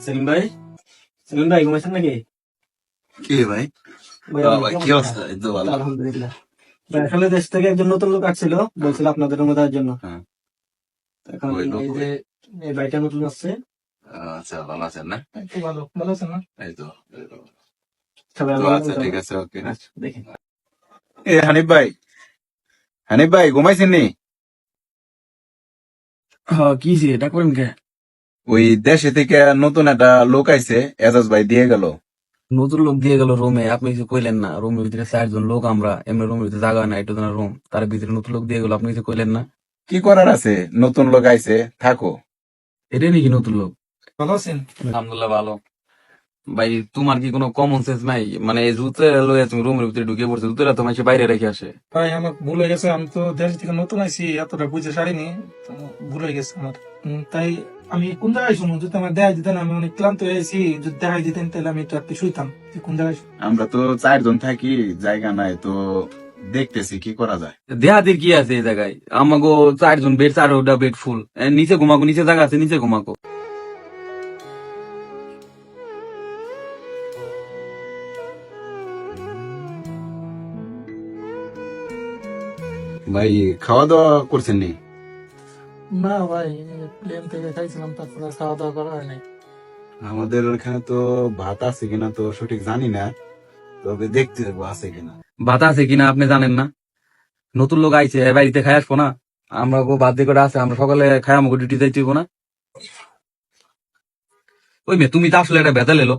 সেলিম ভাই, সেলিম ভাই ঘুমাইছেন নাকি? কে ভাই? ভাই, ভাই কি কেমন অবস্থা? এই তো ভালো। আছেন? আলহামদুলিল্লাহ। ভাই, আসলে দেশ থেকে একজন নতুন লোক আসছিল, বলছিল আপনাদের রুমে দেওয়ার জন্য। হ্যাঁ, এখন ওই লোক এই কই? যে এই ভাইটা নতুন আসছে। আচ্ছা, ভালো আছেন না? একটু ভালো ভালো আছেন না? এই তো এই তো। সবাই তো ভালো আচ্ছা, আছেন তো? ঠিক আছে, ওকে। আচ্ছা, দেখি। এ হানিফ ভাই, হানিফ ভাই ঘুমাইছেন নি? হ্যাঁ, কি যে এটা করেন কে? ওই দেশে থেকে নতুন একটা লোক আইছে, এজাজ ভাই দিয়ে গেল। নতুন লোক দিয়ে গেল রুমে, আপনি কিছু কইলেন না? রুমের ভিতরে 4 জন লোক, আমরা এমনি রুমের ভিতরে জায়গা নাই, একটু রুম, তার ভিতরে নতুন লোক দিয়ে গেল, আপনি কিছু কইলেন না? কি করার আছে? নতুন লোক আইছে, থাকো। এটাই নাকি নতুন লোক? ভালো আছেন? আলহামদুলিল্লাহ ভালো। ভাই তোমার কি কোনো কমন সেন্স নাই? মানে এই জুতে লয়ে তুমি রুমের ভিতরে ঢুকে পড়ছো, জুতোটা তো মানুষ বাইরে রেখে আসে। ভাই, আমার ভুল হয়ে গেছে। আমি তো দেশ থেকে নতুন আইছি, এতটা বুঝে সারিনি, তো ভুল হয়ে গেছে আমার। তাই আমি কোন জায়গায় শুনুন, যদি আমার দেখাই দিতেন, আমি অনেক ক্লান্ত হয়ে আছি, যদি দেখাই দিতেন তাহলে আমি একটু একটু শুইতাম। যে কোন জায়গায় আমরা তো 4 জন থাকি, জায়গা নাই তো, দেখতেছি কি করা যায়। দেহাদের কি আছে এই জায়গায়? আমাগো 4 জন বেড, 4টা বেড ফুল। নিচে ঘুমাকো, নিচে জায়গা আছে, নিচে ঘুমাকো। ভাই খাওয়া দাওয়া করছেন নি? না ভাই, প্লেন থেকে খাইছিলাম, তারপরে খাওয়া দাওয়া করা হয় নাই। আমাদের ওখানে তো ভাত আছে কিনা তো সঠিক জানি না, তবে দেখতে দেবো আছে কিনা। ভাত আছে কিনা আপনি জানেন না? নতুন লোক আইছে, এ বাড়িতে খাই আসবো না? আমরা বাদ দিয়ে করে আছে, আমরা সকালে খাই আমাকে ডিউটি যাইতে হইবো না? ওই মেয়ে, তুমি তো আসলে একটা বেতাল এলো।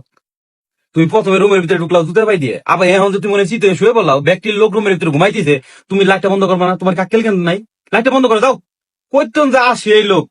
তুমি প্রথমে রুমের ভিতরে ঢুকলাও জুতের পাই দিয়ে, আবার এখন যে তুমি মনে চিতে শুয়ে পড়লাও, ব্যক্তির লোক রুমের ভিতরে ঘুমাইতেছে, তুমি লাইটটা বন্ধ করবা না? তোমার কাকেল কেন নাই? লাইটটা বন্ধ করে দাও। কইতেন যে আসে এই লোক।